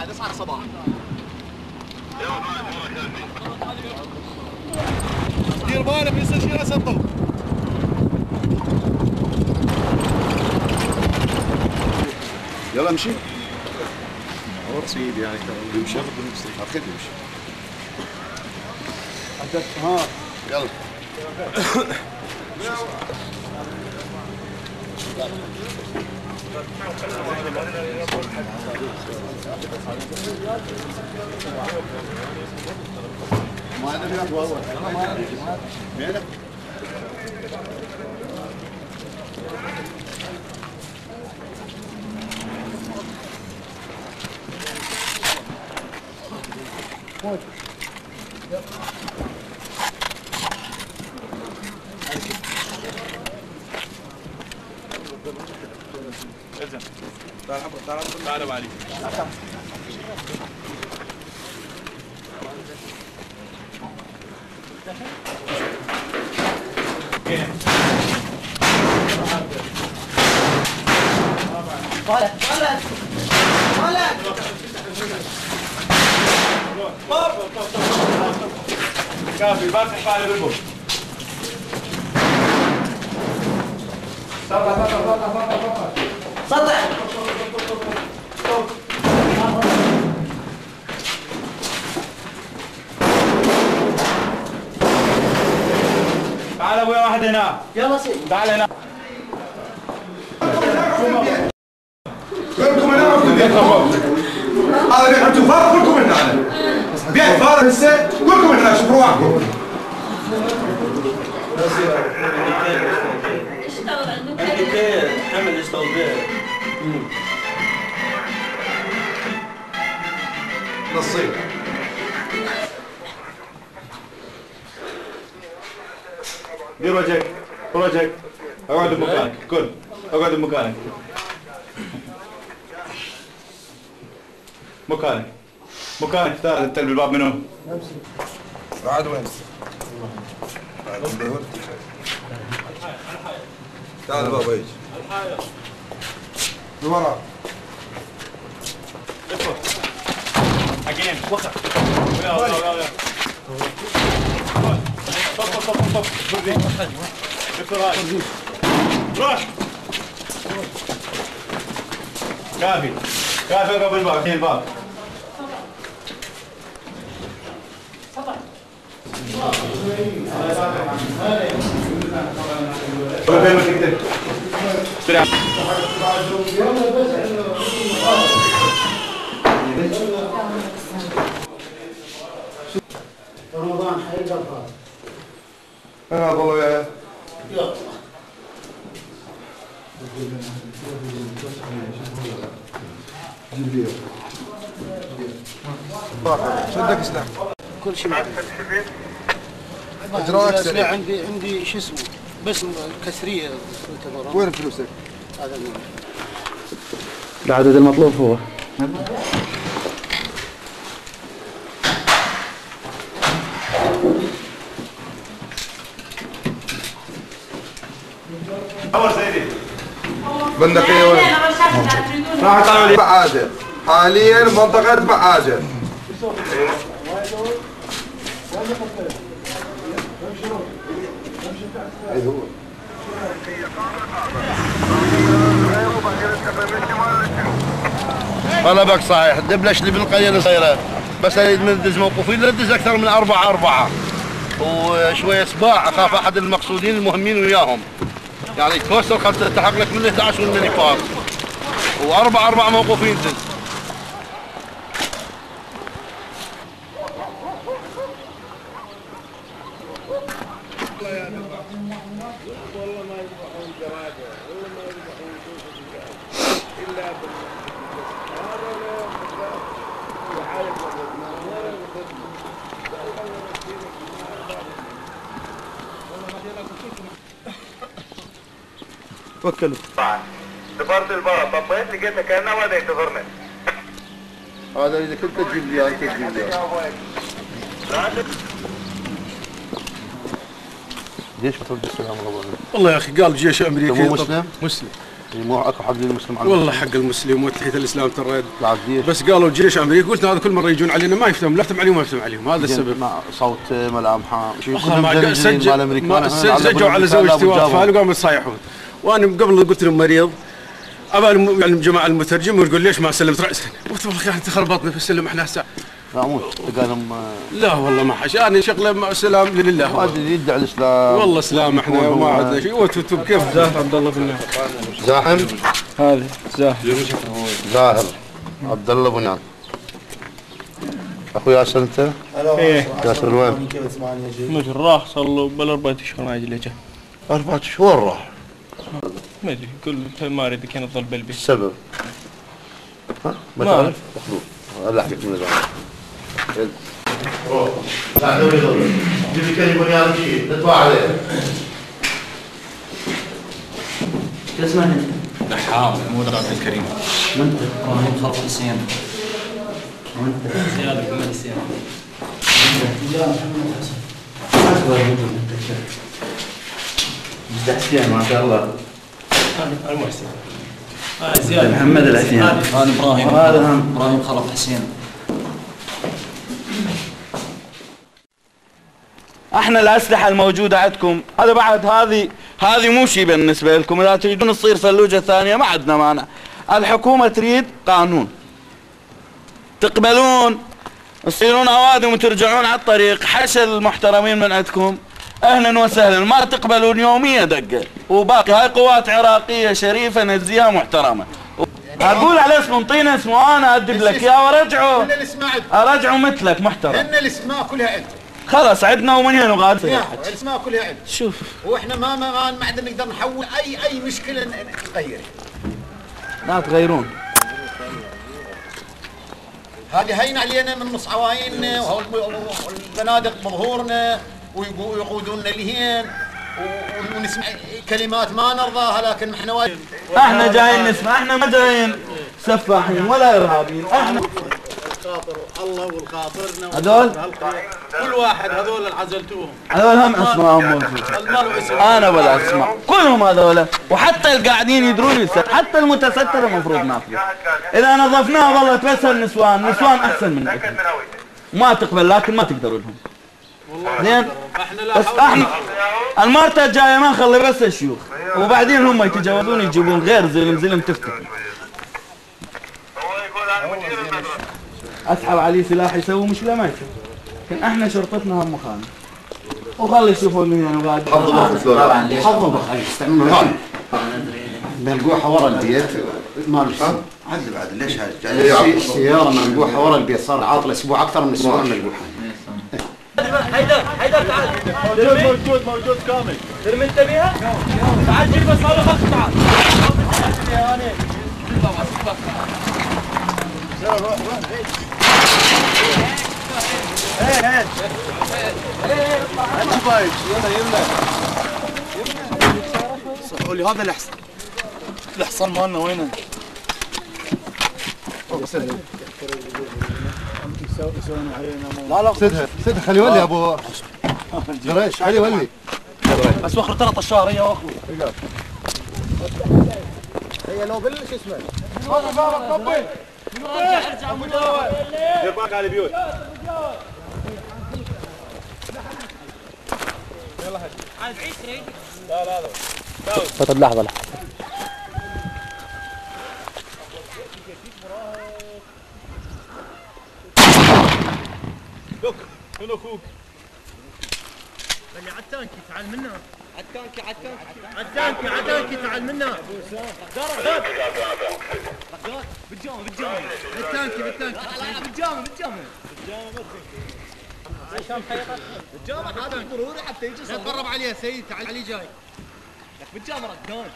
9 الصباح. دير بالك ما يصيرش راس الضوء. يلا امشي. هو سيدي يعني يمشي بنفسه اخذ يمشي. ها يلا. ما ادري يا ابو اول مالك تعال ابو علي. طالع طالع طالع كافي باقي فعل الربو. سطح تعال ابويا واحد هنا. يلا سيدي تعال هنا. كلكم هنا هذا اللي انتم فار كلكم هنا. بيت فار هسه كلكم هنا شوفوا واحد. اشتغل عندك حمل اشتغل بيه. نصيب دير وجهك وجهك. اقعد بمكانك كل اقعد بمكانك. مكانك تعال انت بالباب منو؟ قاعد وين؟ قاعد ندور. تعال بابا يجي. لورا. ادخل. حكيم وقف. يلا. طب. روح. كافي قبل الباب الحين الباب. رمضان حيقفل. انا والله يا يلا شدك سلاح كل شيء معي. اجراء اكثر. عندي شو اسمه بس كسريه. وين فلوسك؟ هذا العدد المطلوب هو أول سيدي بندقية وين؟ راح يطلعوا لي بعاجة حاليا منطقة بعاجة. اي هو طلبك صحيح دبلش لي بالقرية الصغيرة بس اريد من ندز موقوفين لا ندز اكثر من 4 وشوية سباع اخاف احد المقصودين المهمين وياهم يعني توصل خل تلتحق لك من 11 والمني فار و4 موقوفين دز. والله ما يذبحون جرادة والله ما يذبحون الا توكلوا. دبرت الباب طفيت لقيته كانه واد ينتظرنا. هذا اذا كنت تجيب لي انت تجيب لي. ليش بترد السلام عليكم؟ والله يا اخي قال جيش امريكي. هو مسلم؟ مسلم. مو اكو حق المسلم والله حق المسلم وتحيه الاسلام ترى الجيش. بس قالوا جيش امريكا، قلت هذا كل مره يجون علينا ما يفتهم، لا يفتهم عليهم ما يفتهم عليهم، هذا السبب. مع صوت ملامحه سجلوا على زوجتي واطفالي وقاموا يصيحون، وانا قبل قلت لهم مريض ابى يعني جماعه المترجم ويقول ليش ما سلمت راسك؟ قلت والله انت خربطنا في السلم احنا هسه. لا مو قالهم لا والله ما حش، انا شغله سلام لله. ما ادري يدعي الاسلام والله اسلام احنا وما عندنا شيء. وانتم كيف زاهر عبد الله بن زاحم؟ هذه زاهر عبد الله بن اخو ياسر انت؟ ايه ياسر وين؟ مثل راح صار له بل 4 اشهر ما يجي له. 4 شهور راح؟ ما ادري كل ما اريد كان يظل بالبيت. السبب؟ ها؟ ما تعرف؟ مخلوق الله يحكيك من زمان. روح لا دوري دوري جيب لي كلمه يا شيء ندفع عليه. شو اسمه انت؟ نحام محمود عبد الكريم. وانت؟ ابراهيم خلف حسين. وانت؟ زياد محمد حسين. زياد محمد حسن. اكبر منهم انت شوف. حسين ما شاء الله. انا المحسن. زياد محمد الحسين. هذا ابراهيم. وهذا هم ابراهيم خلف حسين. احنا الاسلحه الموجوده عندكم هذا بعد هذه مو شيء بالنسبه لكم. اذا تريدون تصير فلوجه ثانيه ما عندنا مانع. الحكومه تريد قانون، تقبلون تصيرون اوادم وترجعون على الطريق. حشل المحترمين من عندكم اهلا وسهلا. ما تقبلون يوميه دقه. وباقي هاي قوات عراقيه شريفه نزيهه محترمه. اقول على اسم انطينا اسمه انا ادب لك اياه وارجعه. هن الاسماء ارجعه مثلك محترم. هن الاسماء كلها عندنا. خلاص عندنا ومن هنا وغاد الاسماء كلها عندنا. شوف واحنا ما عندنا نقدر نحول اي مشكله نغيرها. لا تغيرون. هذه هين علينا من نص عوايننا والبنادق بظهورنا ويقودون لهين ونسمع كلمات ما نرضاها، لكن احنا واجد. احنا جايين نسمع، احنا ما جايين سفاحين ولا ارهابيين. احنا الخاطر الله والخاطرنا هذول كل واحد هذول اللي عزلتوهم هذول هم اسمائهم موجودة. انا ولا اسمع كلهم هذول، وحتى القاعدين يدرون حتى المتستر المفروض ناكله. اذا نظفناها والله تفسر نسوان احسن من الاكل. ما تقبل لكن ما تقدروا لهم. زين بس احنا المرة الجاية ما نخلي بس الشيوخ وبعدين هم يتجاوزون يجيبون غير زلم تفتح. اسحب عليه سلاح يسوي مشكلة ما يسوي. لكن احنا شرطتنا هم مخانة. وخلي يشوفون من هنا وقاعد حظوا بخير استعملوا ملقوحه ورا البيت ما له عدل بعد ليش هاي السياره ملقوحه ورا البيت صار عاطله اسبوع اكثر من اسبوع ملقوحه. حيدر تعال موجود كامل. ترمي انت بيها؟ تعال جيب بس هذا خلص تعال. صحوا لي هذا الحصان. الحصان مالنا وينه؟ لا سدها خلي يولي ابو جريش خلي يولي بس وخر 3 شهر يا اخو. هي لو شو اسمه دير بالك على البيوت. يلا هات عاد عيد تريد. لا طب لحظة دوك من اخوك اللي على التانكي تعال منا. على التانكي تعال منا. بالجامع بالتانكي لا بالجامع بالجامع هذا ضروري حتى يجي تقرب عليه سيد. تعال علي جاي لك بالجامع رقان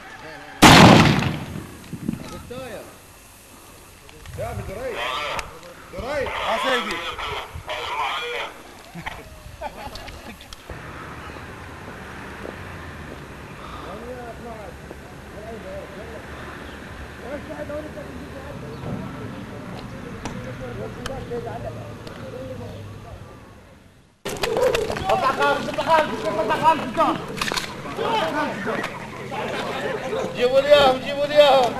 بالتاير يا ابو دريد ها سيدي. اطلع خالد جيبوا لي اياهم جيبوا لي اياهم.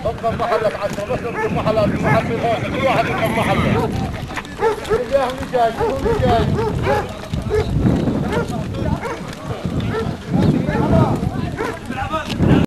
ابقى محلك 10 بس اركب محلات المحل في كل واحد يركب محله. جيبوا لي اياهم رجال جيبوا رجال.